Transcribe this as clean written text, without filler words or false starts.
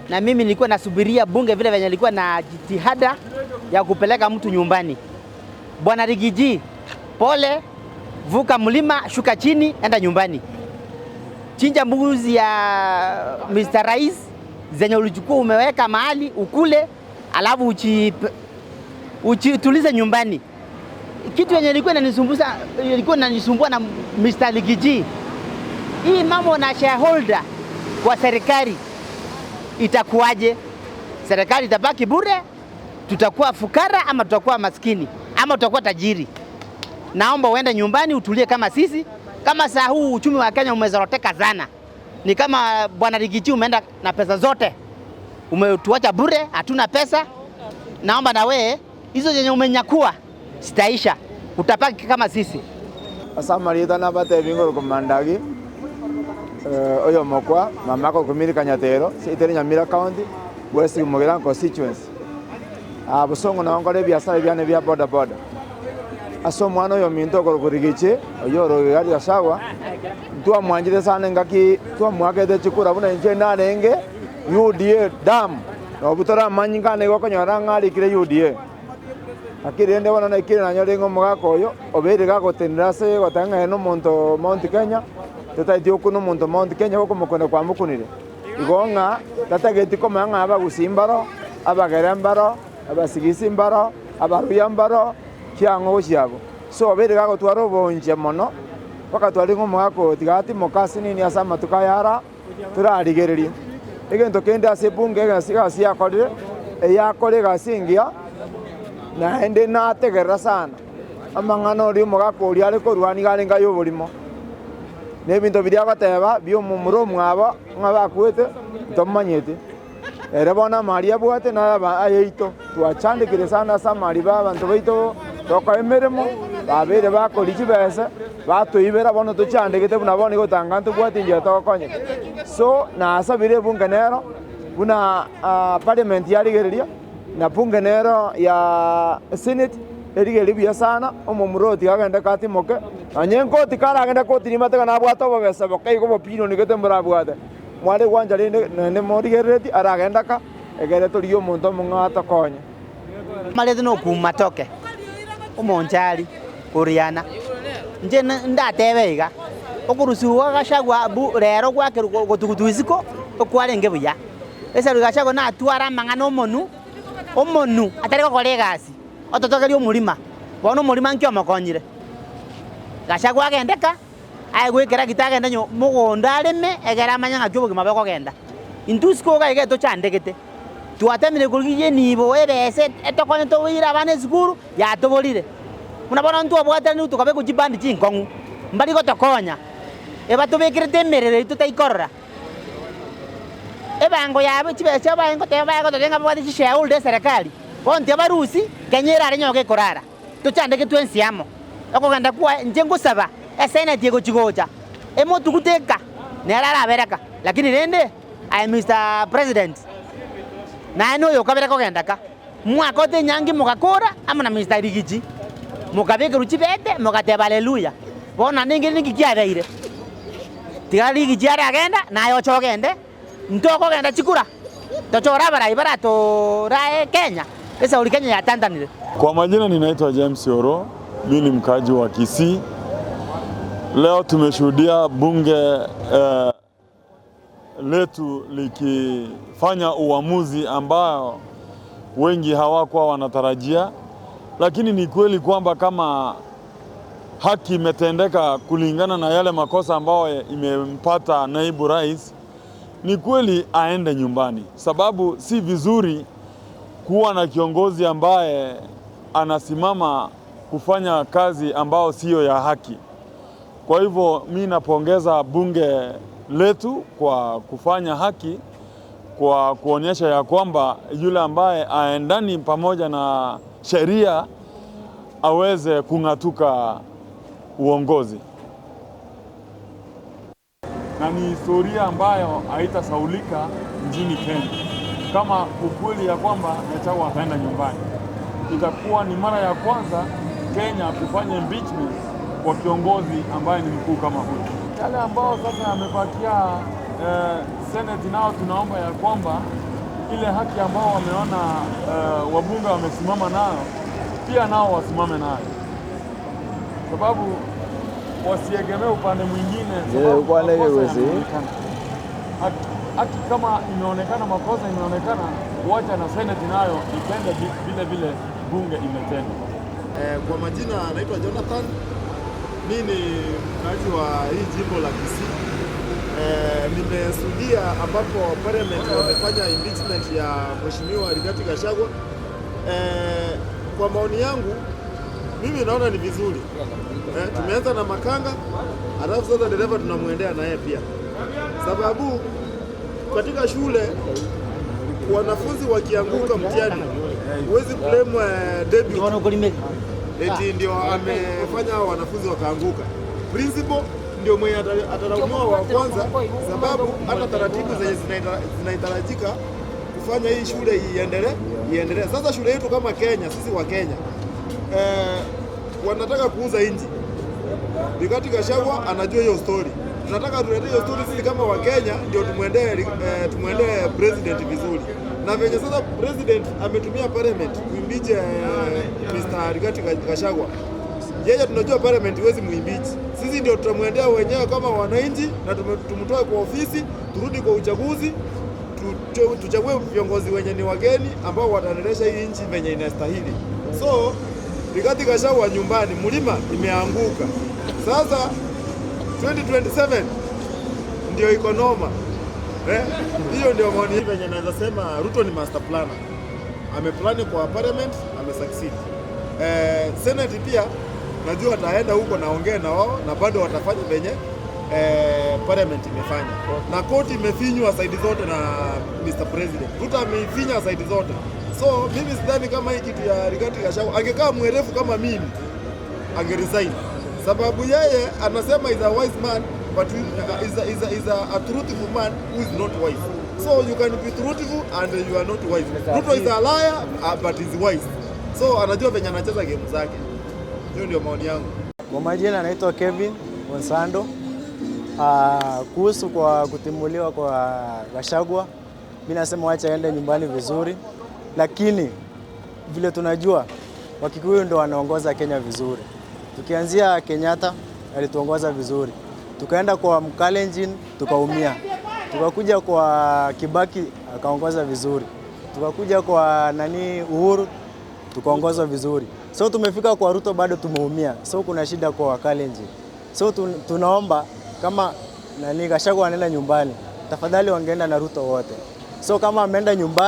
na mimi nilikuwa nasubiria bunge vile venye nilikuwa na jitihada ya kupeleka mtu nyumbani. Bwana Rigiji, pole, vuka mlima, shuka chini, enda nyumbani. Chinja mbuzi ya Mr. Rais zenye ulichukua umeweka mahali ukule, alafu tulize nyumbani. Kitu yenye ilikuwa inanisumbua na Mr. Rigiji, hii mambo na shareholder kwa serikali itakuwaje? Serikali itabaki bure, tutakuwa fukara ama tutakuwa maskini ama tutakuwa tajiri? Naomba uende nyumbani utulie kama sisi. Kama saa huu uchumi wa Kenya umezoroteka sana, ni kama Bwana Rigiji umeenda na pesa zote, umetuacha bure, hatuna pesa. Naomba na wewe hizo zenye umenyakua sitaisha, utapaki kama sisi. Asamarita na bate bingo komandagi oyo mokwa mamako kumiri Kanyatero siteri Nyamira County West Mugirango constituency. Busongo na ngore biasara byane bya boda boda. Aso mwana oyo minto ko Rigiji oyo rogari Gachagua twa mwanjire sana ngaki twa mwagete chikura buna nje narenge UDA dam no butora manyingane gokonyora ngari kire UDA akirende wana nakire nanyorengo mugako oyo obere gagotenera se gotanga eno monto Mount Kenya tutaiti okuno monto Mount Kenya goko mukone kwa mukunire igonga tatageti komanga abagusimbaro abagerembaro abasigisimbaro abaruyambaro kiango cyabo so obere gagotwara obonje mono bakatwaringo mugako tigati mokasi nini asama tukayara turarigereria egento kende ase bunge gasi yakorire eyakore gasingia na ende na tegera sana amangano ori mugako ori ari korwani garenga yoborimo nebinto biria bateba bio mumuro mwaba ngabakwete tomanyete ere bona maria bwate na ayeito twachandikire sana samari bantu baito tokaemeremo babere bakorichi bese batoibera bono tuchandikite buna boni gotanga ntubwate nje tokonye so na asabire bunge nero buna parliament yarigereria na bunge nero ya senate erigeri bia sana omomuroti gagenda katimoke anyenko tikara agenda kotini matega na bwato babesa bokai go pino nigete murabwate mwale gwanja ne morigereti aragenda ka egere toriyo muntu mungata konye malete no kumatoke omonjali oriana nje ndatebeiga okurusuwa Gachagua bu rero gwake gotugutuiziko okwarenge buya esa Gachagua na atwara mangano omonu atari gokore gasi ototogeri omurima bono omurima nkyo mokonyire Gachagua agendeka aigwikera gitagenda nyo mugonda arime egera amanya kyo bugima bekogenda intusiko gaige tochandegete twatemire kuriye nibo ebese etokonye tobira abana esukuru yatoborire muna bona ntu abwatera ni tukabe kujibandi chinkongu mbali gotokonya eba tobekirete merere tutaikorra ebango yabe chibese abango teba gototenga bwati shareholder de serikali bonte abarusi kenyera arenyoke korara tuchandeke twensiamo okogenda kwa njengo saba esene tiego chigocha emotuguteka nerara bereka lakini rende I Mr. President na no yo kabera kogenda ka mwakote nyangi mukakora ama na Mr. Rigiji mukabeke ruchibete mukateba haleluya bona ningi kiabeire tigari Rigiji aragenda na yo chogende ntoko genda chikura tochora bara to rae Kenya esa uli Kenya ya Tanzania. Kwa majina ninaitwa James Oro, mimi ni mkaji wa Kisii. Leo tumeshuhudia bunge letu likifanya uamuzi ambao wengi hawakuwa wanatarajia, lakini ni kweli kwamba kama haki imetendeka kulingana na yale makosa ambayo imempata naibu rais, ni kweli aende nyumbani, sababu si vizuri kuwa na kiongozi ambaye anasimama kufanya kazi ambao sio ya haki. Kwa hivyo mimi napongeza bunge letu kwa kufanya haki, kwa kuonyesha ya kwamba yule ambaye aendani pamoja na sheria aweze kung'atuka uongozi. Na ni historia ambayo haitasaulika nchini Kenya. Kama ukweli ya kwamba Gachagua ataenda nyumbani, itakuwa ni mara ya kwanza Kenya kufanya impeachment kwa kiongozi ambaye ni mkuu kama huyu. Yale ambao sasa yamebakia Senate nao tunaomba ya kwamba ile haki ambao wameona wabunge wamesimama nayo, pia nao wasimame nayo, sababu wasiegemee upande mwingine. Haki kama imeonekana makosa imeonekana, wacha na Senate nayo itende vile vile bunge imetenda. Kwa majina anaitwa Jonathan. Mimi ni mkazi wa hii jimbo la Kisii. Nimeshuhudia ambapo parliament wamefanya impeachment ya Mheshimiwa Rigathi Gachagua. Kwa maoni yangu mimi naona ni vizuri. Tumeanza na makanga, alafu sasa dereva tunamwendea naye pia, sababu katika shule wanafunzi wakianguka mtihani huwezi blame debut eti ndio amefanya wanafunzi wakaanguka. Principal ndio mwenye atalaumiwa wa kwanza, sababu hata taratibu zenye zinahitajika kufanya hii shule iendelee. Sasa shule yetu kama Kenya, sisi wa Kenya wanataka kuuza nchi. Rigathi Gachagua anajua hiyo story. Tunataka tuletee hiyo story sisi kama wa Kenya ndio tumwendee president vizuri. Na venye sasa president ametumia parliament kuimpeach Mr. Rigathi Gachagua. Yeye tunajua parliament huwezi muimpeach. Sisi ndio tutamwendea wenyewe kama wananchi na tumtoe kwa ofisi, turudi kwa uchaguzi, tuchague viongozi wenye ni wageni ambao wataendelesha hii nchi venye inastahili. So Rigathi Gachagua nyumbani, mlima imeanguka. Sasa 2027 ndio iko noma. Hiyo ndio maoni venye naweza sema Ruto ni master planner. Ameplani kwa parliament, amesucceed. Senate pia najua ataenda huko naongee na wao na bado watafanya venye parliament imefanya. Na koti imefinywa side zote na Mr. President. Ruto ameifinya side zote. So mimi sidhani kama hii kitu ya Rigathi Gachagua angekaa mwerefu kama mimi angeresign. Sababu yeye anasema is a wise man but is a truthful man who is not wise. So you can be truthful and you are not wise. Ruto is a liar but is wise. So anajua venye anacheza game zake. Hiyo ndio maoni yangu. Kwa majina anaitwa Kevin Monsando. Kuhusu kwa kutimuliwa kwa Gachagua, mimi nasema wacha aende nyumbani vizuri, lakini vile tunajua Wakikuyu ndio wanaongoza Kenya vizuri. Tukianzia Kenyatta alituongoza vizuri, tukaenda kwa Mkalenjin tukaumia, tukakuja kwa Kibaki akaongoza vizuri, tukakuja kwa Uhuru tukaongoza vizuri. So tumefika kwa Ruto bado tumeumia, so kuna shida kwa Wakalenjin. So tunaomba kama Gachagua anaenda nyumbani, tafadhali wangeenda na Ruto wote. So kama ameenda nyumbani